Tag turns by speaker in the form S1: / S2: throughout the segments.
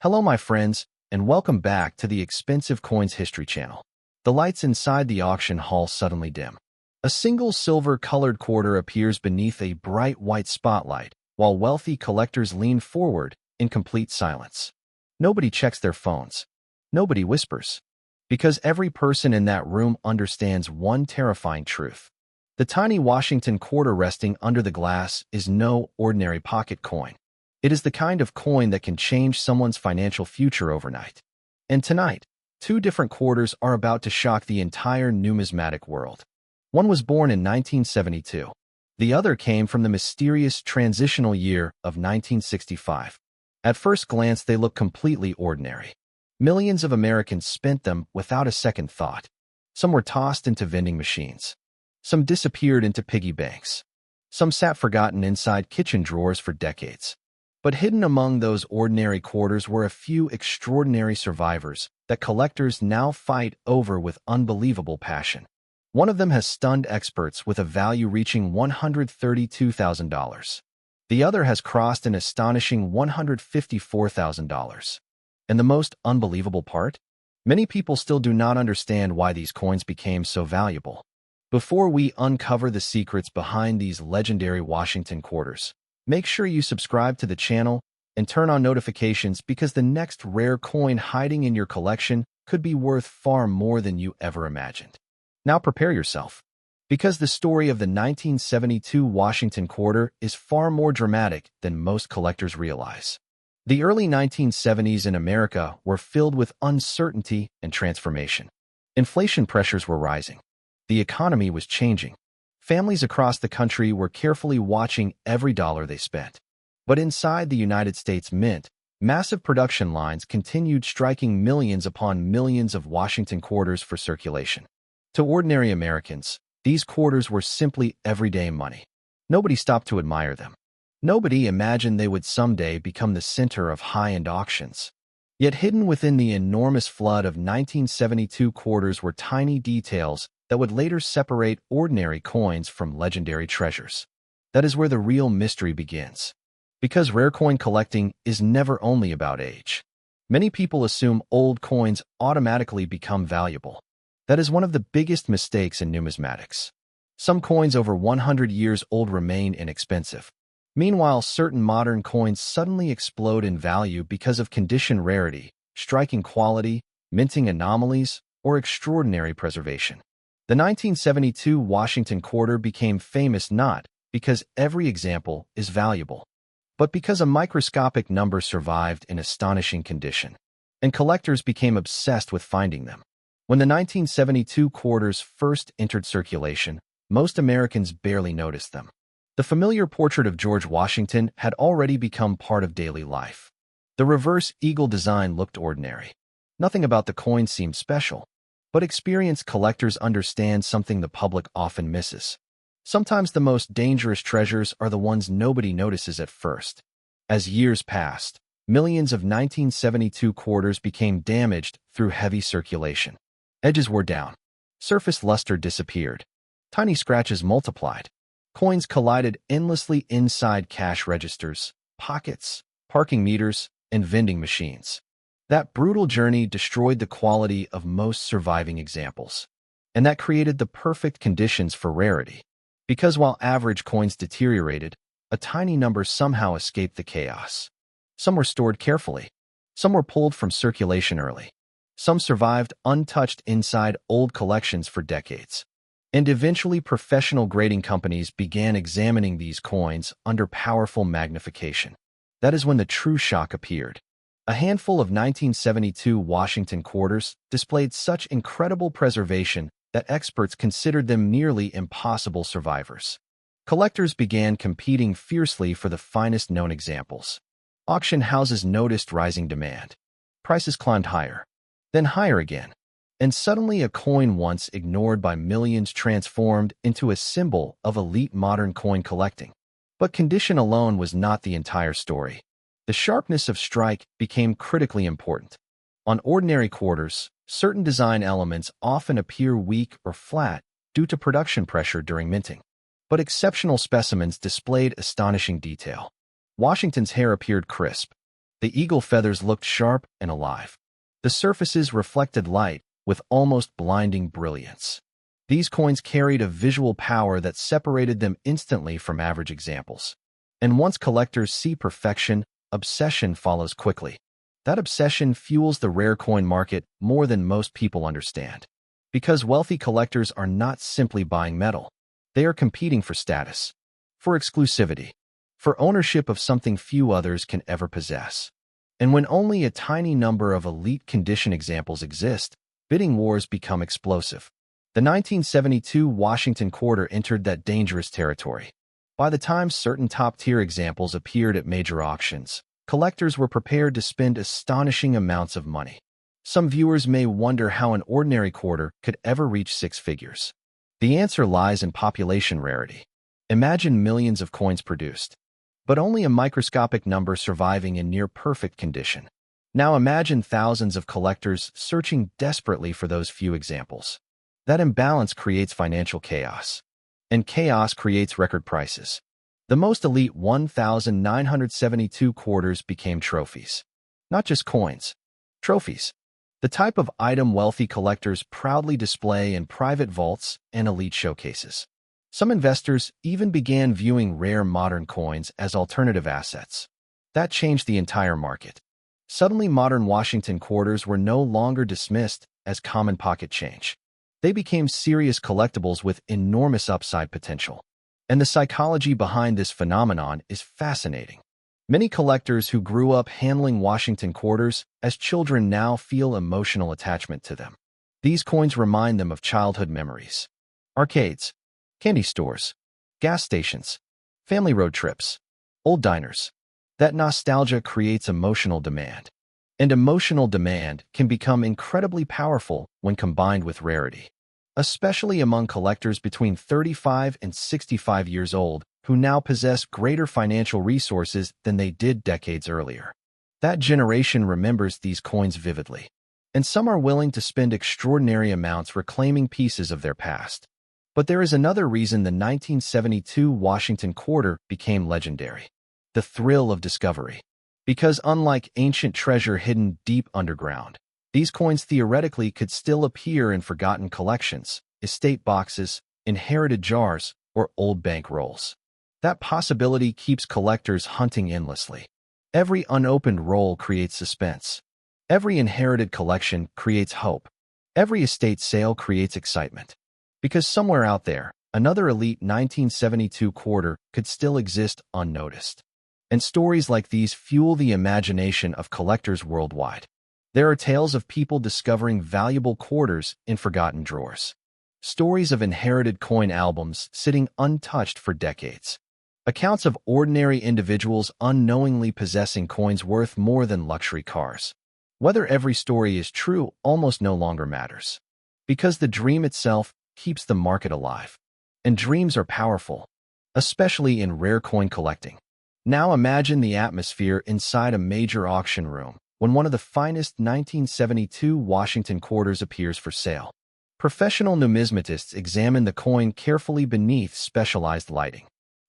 S1: Hello, my friends, and welcome back to the Expensive Coins History channel. The lights inside the auction hall suddenly dim. A single silver-colored quarter appears beneath a bright white spotlight, while wealthy collectors lean forward in complete silence. Nobody checks their phones. Nobody whispers. Because every person in that room understands one terrifying truth. The tiny Washington quarter resting under the glass is no ordinary pocket coin. It is the kind of coin that can change someone's financial future overnight. And tonight, two different quarters are about to shock the entire numismatic world. One was born in 1972. The other came from the mysterious transitional year of 1965. At first glance, they look completely ordinary. Millions of Americans spent them without a second thought. Some were tossed into vending machines. Some disappeared into piggy banks. Some sat forgotten inside kitchen drawers for decades. But hidden among those ordinary quarters were a few extraordinary survivors that collectors now fight over with unbelievable passion. One of them has stunned experts with a value reaching $132,000. The other has crossed an astonishing $154,000. And the most unbelievable part? Many people still do not understand why these coins became so valuable. Before we uncover the secrets behind these legendary Washington quarters, make sure you subscribe to the channel and turn on notifications because the next rare coin hiding in your collection could be worth far more than you ever imagined. Now prepare yourself, because the story of the 1972 Washington quarter is far more dramatic than most collectors realize. The early 1970s in America were filled with uncertainty and transformation. Inflation pressures were rising. The economy was changing. Families across the country were carefully watching every dollar they spent. But inside the United States Mint, massive production lines continued striking millions upon millions of Washington quarters for circulation. To ordinary Americans, these quarters were simply everyday money. Nobody stopped to admire them. Nobody imagined they would someday become the center of high-end auctions. Yet hidden within the enormous flood of 1972 quarters were tiny details that would later separate ordinary coins from legendary treasures. That is where the real mystery begins. Because rare coin collecting is never only about age. Many people assume old coins automatically become valuable. That is one of the biggest mistakes in numismatics. Some coins over 100 years old remain inexpensive. Meanwhile, certain modern coins suddenly explode in value because of condition rarity, striking quality, minting anomalies, or extraordinary preservation. The 1972 Washington quarter became famous not because every example is valuable, but because a microscopic number survived in astonishing condition, and collectors became obsessed with finding them. When the 1972 quarters first entered circulation, most Americans barely noticed them. The familiar portrait of George Washington had already become part of daily life. The reverse eagle design looked ordinary. Nothing about the coin seemed special. But experienced collectors understand something the public often misses. Sometimes the most dangerous treasures are the ones nobody notices at first. As years passed, millions of 1972 quarters became damaged through heavy circulation. Edges wore down. Surface luster disappeared. Tiny scratches multiplied. Coins collided endlessly inside cash registers, pockets, parking meters, and vending machines. That brutal journey destroyed the quality of most surviving examples. And that created the perfect conditions for rarity. Because while average coins deteriorated, a tiny number somehow escaped the chaos. Some were stored carefully. Some were pulled from circulation early. Some survived untouched inside old collections for decades. And eventually professional grading companies began examining these coins under powerful magnification. That is when the true shock appeared. A handful of 1972 Washington quarters displayed such incredible preservation that experts considered them nearly impossible survivors. Collectors began competing fiercely for the finest known examples. Auction houses noticed rising demand. Prices climbed higher, then higher again, and suddenly a coin once ignored by millions transformed into a symbol of elite modern coin collecting. But condition alone was not the entire story. The sharpness of strike became critically important. On ordinary quarters, certain design elements often appear weak or flat due to production pressure during minting. But exceptional specimens displayed astonishing detail. Washington's hair appeared crisp. The eagle feathers looked sharp and alive. The surfaces reflected light with almost blinding brilliance. These coins carried a visual power that separated them instantly from average examples. And once collectors see perfection, obsession follows quickly. That obsession fuels the rare coin market more than most people understand. Because wealthy collectors are not simply buying metal. They are competing for status, for exclusivity, for ownership of something few others can ever possess. And when only a tiny number of elite condition examples exist, bidding wars become explosive. The 1972 Washington Quarter entered that dangerous territory. By the time certain top-tier examples appeared at major auctions, collectors were prepared to spend astonishing amounts of money. Some viewers may wonder how an ordinary quarter could ever reach six figures. The answer lies in population rarity. Imagine millions of coins produced, but only a microscopic number surviving in near-perfect condition. Now imagine thousands of collectors searching desperately for those few examples. That imbalance creates financial chaos, and chaos creates record prices. The most elite 1,972 quarters became trophies. Not just coins. Trophies. The type of item wealthy collectors proudly display in private vaults and elite showcases. Some investors even began viewing rare modern coins as alternative assets. That changed the entire market. Suddenly, modern Washington quarters were no longer dismissed as common pocket change. They became serious collectibles with enormous upside potential. And the psychology behind this phenomenon is fascinating. Many collectors who grew up handling Washington quarters as children now feel emotional attachment to them. These coins remind them of childhood memories. Arcades, candy stores, gas stations, family road trips, old diners. That nostalgia creates emotional demand. And emotional demand can become incredibly powerful when combined with rarity, especially among collectors between 35 and 65 years old who now possess greater financial resources than they did decades earlier. That generation remembers these coins vividly, and some are willing to spend extraordinary amounts reclaiming pieces of their past. But there is another reason the 1972 Washington Quarter became legendary: the thrill of discovery. Because unlike ancient treasure hidden deep underground, these coins theoretically could still appear in forgotten collections, estate boxes, inherited jars, or old bank rolls. That possibility keeps collectors hunting endlessly. Every unopened roll creates suspense. Every inherited collection creates hope. Every estate sale creates excitement. Because somewhere out there, another elite 1972 quarter could still exist unnoticed. And stories like these fuel the imagination of collectors worldwide. There are tales of people discovering valuable quarters in forgotten drawers. Stories of inherited coin albums sitting untouched for decades. Accounts of ordinary individuals unknowingly possessing coins worth more than luxury cars. Whether every story is true almost no longer matters. Because the dream itself keeps the market alive. And dreams are powerful, especially in rare coin collecting. Now imagine the atmosphere inside a major auction room when one of the finest 1972 Washington quarters appears for sale. Professional numismatists examine the coin carefully beneath specialized lighting.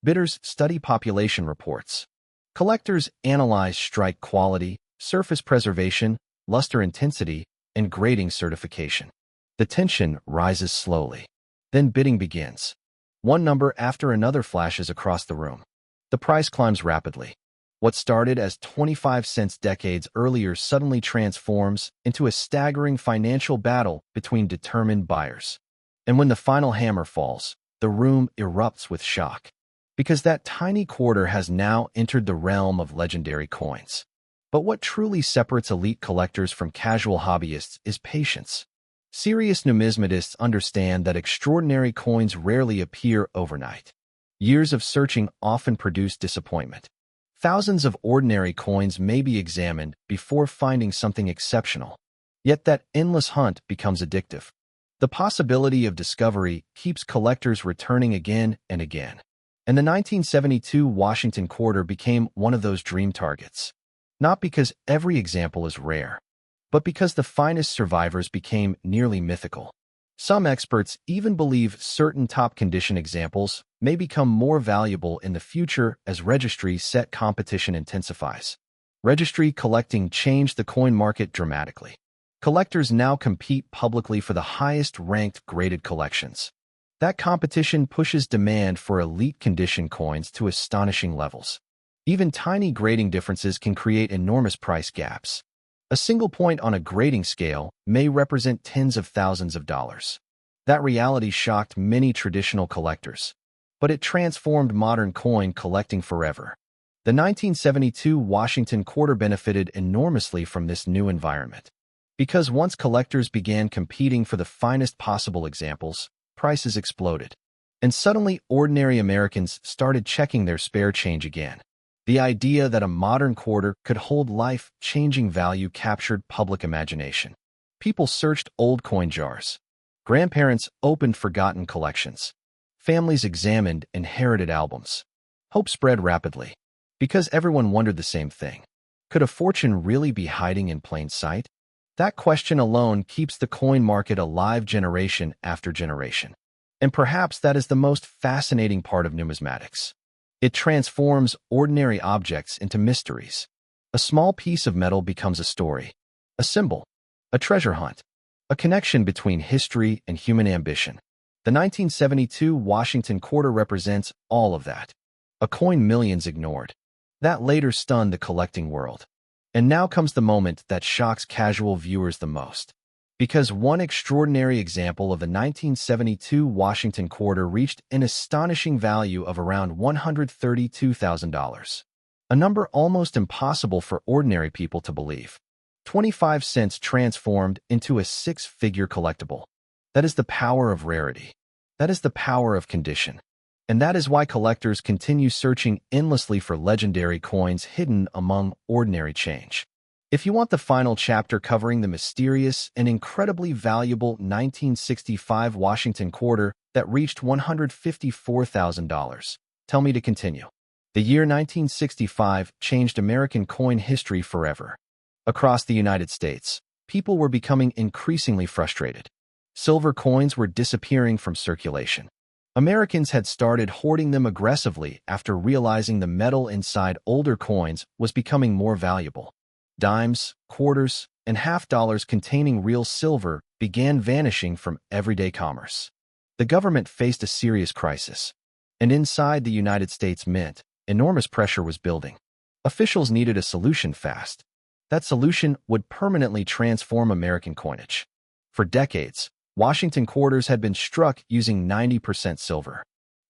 S1: Bidders study population reports. Collectors analyze strike quality, surface preservation, luster intensity, and grading certification. The tension rises slowly. Then bidding begins. One number after another flashes across the room. The price climbs rapidly. What started as 25 cents decades earlier suddenly transforms into a staggering financial battle between determined buyers. And when the final hammer falls, the room erupts with shock. Because that tiny quarter has now entered the realm of legendary coins. But what truly separates elite collectors from casual hobbyists is patience. Serious numismatists understand that extraordinary coins rarely appear overnight. Years of searching often produce disappointment. Thousands of ordinary coins may be examined before finding something exceptional. Yet that endless hunt becomes addictive. The possibility of discovery keeps collectors returning again and again. And the 1972 Washington Quarter became one of those dream targets. Not because every example is rare, but because the finest survivors became nearly mythical. Some experts even believe certain top-condition examples may become more valuable in the future as registry set competition intensifies. Registry collecting changed the coin market dramatically. Collectors now compete publicly for the highest-ranked graded collections. That competition pushes demand for elite condition coins to astonishing levels. Even tiny grading differences can create enormous price gaps. A single point on a grading scale may represent tens of thousands of dollars. That reality shocked many traditional collectors, but it transformed modern coin collecting forever. The 1972 Washington quarter benefited enormously from this new environment. Because once collectors began competing for the finest possible examples, prices exploded. And suddenly, ordinary Americans started checking their spare change again. The idea that a modern quarter could hold life-changing value captured public imagination. People searched old coin jars. Grandparents opened forgotten collections. Families examined inherited albums. Hope spread rapidly. Because everyone wondered the same thing. Could a fortune really be hiding in plain sight? That question alone keeps the coin market alive generation after generation. And perhaps that is the most fascinating part of numismatics. It transforms ordinary objects into mysteries. A small piece of metal becomes a story, a symbol, a treasure hunt, a connection between history and human ambition. The 1972 Washington quarter represents all of that. A coin millions ignored. That later stunned the collecting world. And now comes the moment that shocks casual viewers the most. Because one extraordinary example of the 1972 Washington quarter reached an astonishing value of around $132,000. A number almost impossible for ordinary people to believe. 25 cents transformed into a six-figure collectible. That is the power of rarity. That is the power of condition. And that is why collectors continue searching endlessly for legendary coins hidden among ordinary change. If you want the final chapter covering the mysterious and incredibly valuable 1965 Washington quarter that reached $154,000, tell me to continue. The year 1965 changed American coin history forever. Across the United States, people were becoming increasingly frustrated. Silver coins were disappearing from circulation. Americans had started hoarding them aggressively after realizing the metal inside older coins was becoming more valuable. Dimes, quarters, and half-dollars containing real silver began vanishing from everyday commerce. The government faced a serious crisis. And inside the United States Mint, enormous pressure was building. Officials needed a solution fast. That solution would permanently transform American coinage. For decades, Washington quarters had been struck using 90% silver.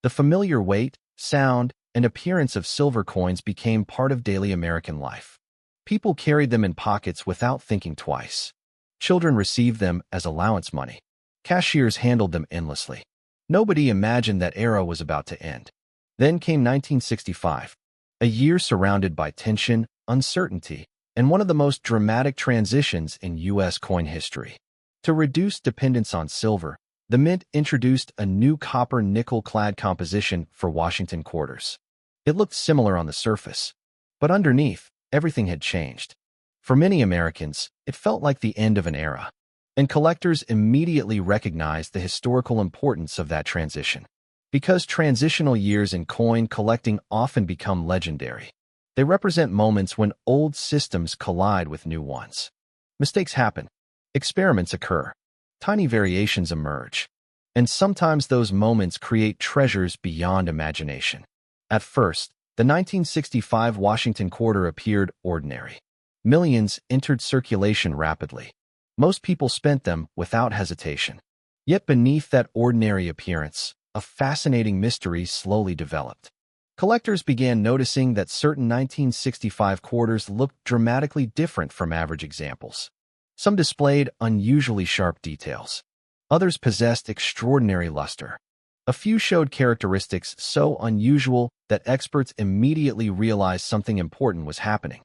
S1: The familiar weight, sound, and appearance of silver coins became part of daily American life. People carried them in pockets without thinking twice. Children received them as allowance money. Cashiers handled them endlessly. Nobody imagined that era was about to end. Then came 1965, a year surrounded by tension, uncertainty, and one of the most dramatic transitions in U.S. coin history. To reduce dependence on silver, the Mint introduced a new copper-nickel-clad composition for Washington quarters. It looked similar on the surface, but underneath, everything had changed. For many Americans, it felt like the end of an era, and collectors immediately recognized the historical importance of that transition. Because transitional years in coin collecting often become legendary, they represent moments when old systems collide with new ones. Mistakes happen. Experiments occur, tiny variations emerge, and sometimes those moments create treasures beyond imagination. At first, the 1965 Washington quarter appeared ordinary. Millions entered circulation rapidly. Most people spent them without hesitation. Yet beneath that ordinary appearance, a fascinating mystery slowly developed. Collectors began noticing that certain 1965 quarters looked dramatically different from average examples. Some displayed unusually sharp details. Others possessed extraordinary luster. A few showed characteristics so unusual that experts immediately realized something important was happening.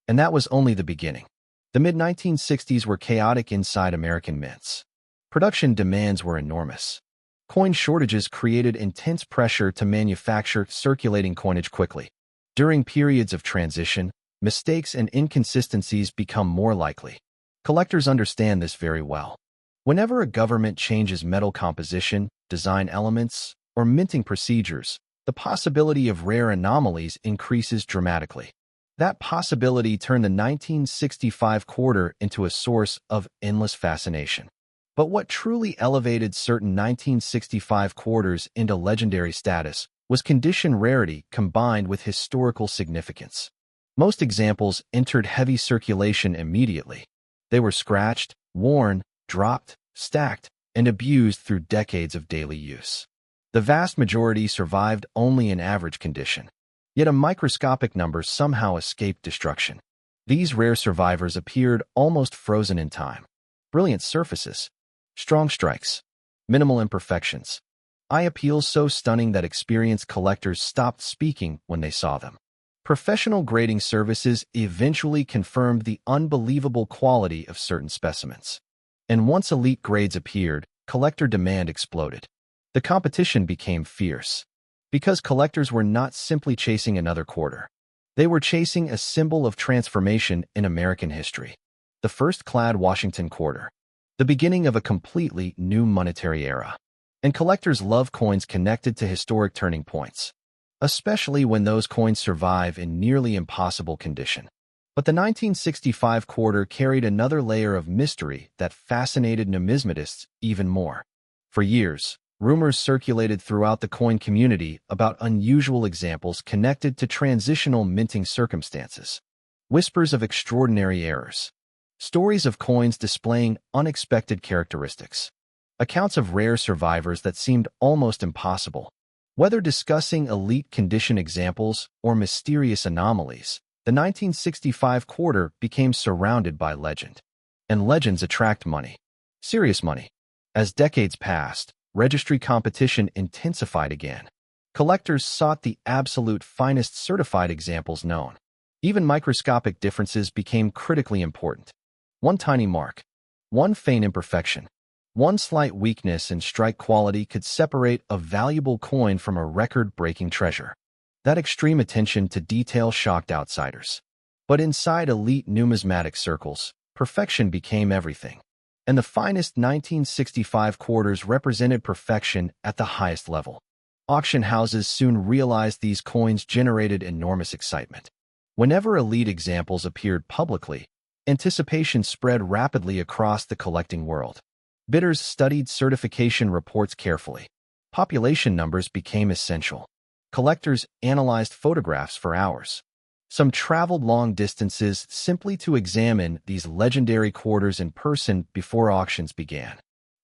S1: And that was only the beginning. The mid-1960s were chaotic inside American mints. Production demands were enormous. Coin shortages created intense pressure to manufacture circulating coinage quickly. During periods of transition, mistakes and inconsistencies become more likely. Collectors understand this very well. Whenever a government changes metal composition, design elements, or minting procedures, the possibility of rare anomalies increases dramatically. That possibility turned the 1965 quarter into a source of endless fascination. But what truly elevated certain 1965 quarters into legendary status was condition rarity combined with historical significance. Most examples entered heavy circulation immediately. They were scratched, worn, dropped, stacked, and abused through decades of daily use. The vast majority survived only in average condition. Yet a microscopic number somehow escaped destruction. These rare survivors appeared almost frozen in time. Brilliant surfaces, strong strikes, minimal imperfections. Eye appeals so stunning that experienced collectors stopped speaking when they saw them. Professional grading services eventually confirmed the unbelievable quality of certain specimens. And once elite grades appeared, collector demand exploded. The competition became fierce. Because collectors were not simply chasing another quarter. They were chasing a symbol of transformation in American history. The first clad Washington quarter. The beginning of a completely new monetary era. And collectors love coins connected to historic turning points, especially when those coins survive in nearly impossible condition. But the 1965 quarter carried another layer of mystery that fascinated numismatists even more. For years, rumors circulated throughout the coin community about unusual examples connected to transitional minting circumstances. Whispers of extraordinary errors. Stories of coins displaying unexpected characteristics. Accounts of rare survivors that seemed almost impossible. Whether discussing elite condition examples or mysterious anomalies, the 1965 quarter became surrounded by legend. And legends attract money. Serious money. As decades passed, registry competition intensified again. Collectors sought the absolute finest certified examples known. Even microscopic differences became critically important. One tiny mark, one faint imperfection, one slight weakness in strike quality could separate a valuable coin from a record-breaking treasure. That extreme attention to detail shocked outsiders. But inside elite numismatic circles, perfection became everything. And the finest 1965 quarters represented perfection at the highest level. Auction houses soon realized these coins generated enormous excitement. Whenever elite examples appeared publicly, anticipation spread rapidly across the collecting world. Bidders studied certification reports carefully. Population numbers became essential. Collectors analyzed photographs for hours. Some traveled long distances simply to examine these legendary quarters in person before auctions began.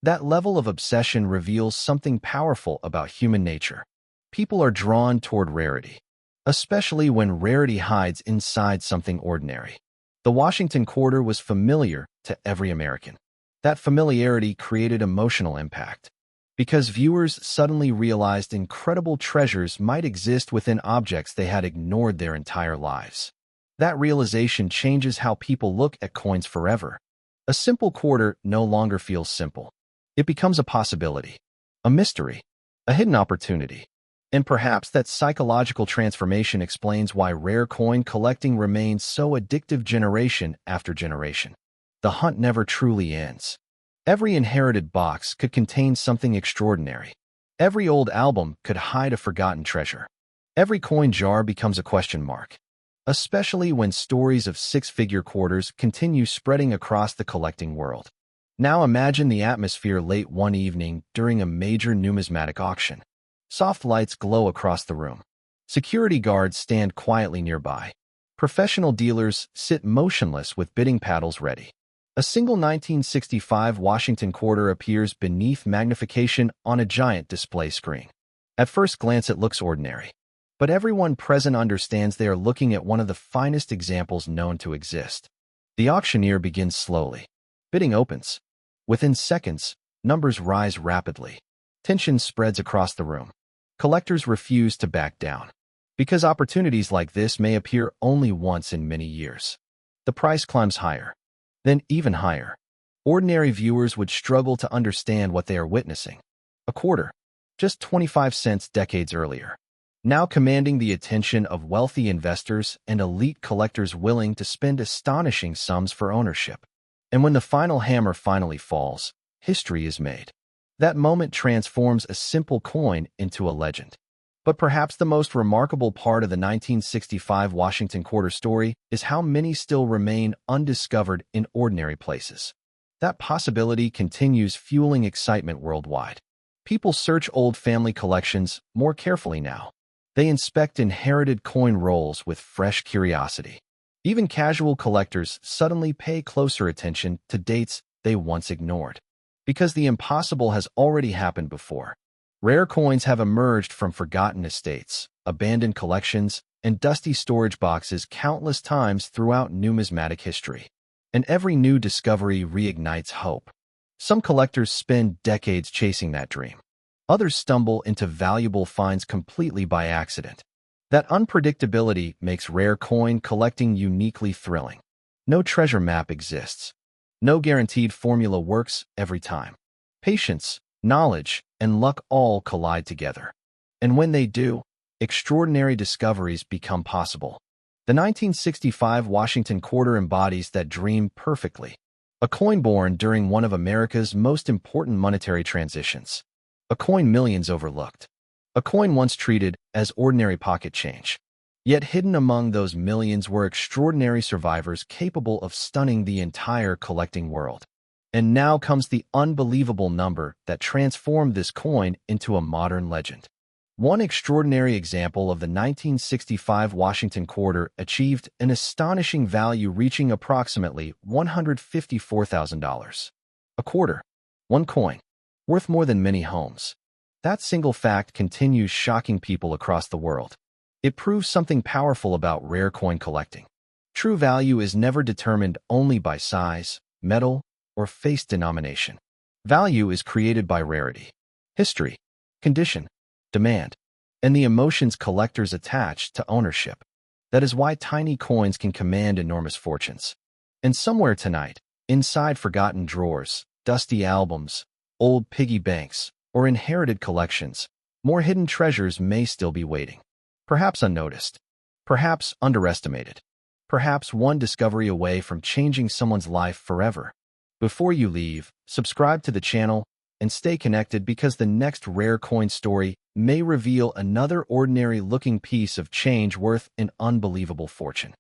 S1: That level of obsession reveals something powerful about human nature. People are drawn toward rarity, especially when rarity hides inside something ordinary. The Washington quarter was familiar to every American. That familiarity created emotional impact, because viewers suddenly realized incredible treasures might exist within objects they had ignored their entire lives. That realization changes how people look at coins forever. A simple quarter no longer feels simple. It becomes a possibility, a mystery, a hidden opportunity. And perhaps that psychological transformation explains why rare coin collecting remains so addictive generation after generation. The hunt never truly ends. Every inherited box could contain something extraordinary. Every old album could hide a forgotten treasure. Every coin jar becomes a question mark, especially when stories of six-figure quarters continue spreading across the collecting world. Now imagine the atmosphere late one evening during a major numismatic auction. Soft lights glow across the room. Security guards stand quietly nearby. Professional dealers sit motionless with bidding paddles ready. A single 1965 Washington quarter appears beneath magnification on a giant display screen. At first glance it looks ordinary, but everyone present understands they are looking at one of the finest examples known to exist. The auctioneer begins slowly. Bidding opens. Within seconds, numbers rise rapidly. Tension spreads across the room. Collectors refuse to back down, because opportunities like this may appear only once in many years. The price climbs higher. Then even higher. Ordinary viewers would struggle to understand what they are witnessing. A quarter, just 25 cents decades earlier, now commanding the attention of wealthy investors and elite collectors willing to spend astonishing sums for ownership. And when the final hammer finally falls, history is made. That moment transforms a simple coin into a legend. But perhaps the most remarkable part of the 1965 Washington Quarter story is how many still remain undiscovered in ordinary places. That possibility continues fueling excitement worldwide. People search old family collections more carefully now. They inspect inherited coin rolls with fresh curiosity. Even casual collectors suddenly pay closer attention to dates they once ignored. Because the impossible has already happened before. Rare coins have emerged from forgotten estates, abandoned collections, and dusty storage boxes countless times throughout numismatic history. And every new discovery reignites hope. Some collectors spend decades chasing that dream. Others stumble into valuable finds completely by accident. That unpredictability makes rare coin collecting uniquely thrilling. No treasure map exists. No guaranteed formula works every time. Patience, knowledge, and luck all collide together. And when they do, extraordinary discoveries become possible. The 1965 Washington Quarter embodies that dream perfectly. A coin born during one of America's most important monetary transitions. A coin millions overlooked. A coin once treated as ordinary pocket change. Yet hidden among those millions were extraordinary survivors capable of stunning the entire collecting world. And now comes the unbelievable number that transformed this coin into a modern legend. One extraordinary example of the 1965 Washington Quarter achieved an astonishing value reaching approximately $154,000. A quarter. One coin. Worth more than many homes. That single fact continues shocking people across the world. It proves something powerful about rare coin collecting. True value is never determined only by size, metal, or face denomination. Value is created by rarity, history, condition, demand, and the emotions collectors attach to ownership. That is why tiny coins can command enormous fortunes. And somewhere tonight, inside forgotten drawers, dusty albums, old piggy banks, or inherited collections, more hidden treasures may still be waiting. Perhaps unnoticed, perhaps underestimated, perhaps one discovery away from changing someone's life forever. Before you leave, subscribe to the channel and stay connected because the next rare coin story may reveal another ordinary-looking piece of change worth an unbelievable fortune.